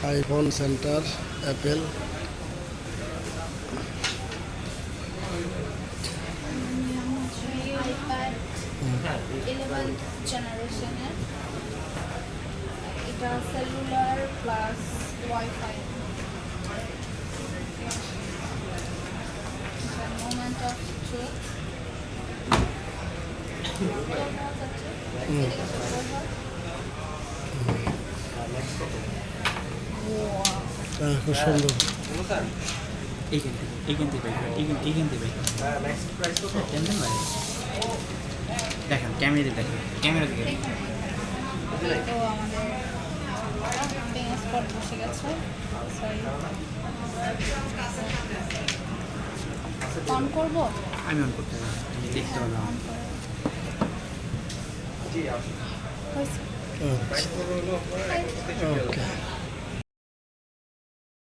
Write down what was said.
IPhone centre Apple iPad 11th জেনারেশনের, এটা cellular plus wifi. Moment of truth খুব সুন্দর। দেখেন ক্যামেরা দেখেন, ক্যামেরা দিকে তো আমাদের পিং স্পট বসে গেছে। অন করবো, আমি অন করতে পারি, আমি দেখতে পারলাম। অন করে হয়েছে। আচ্ছা, ওকে।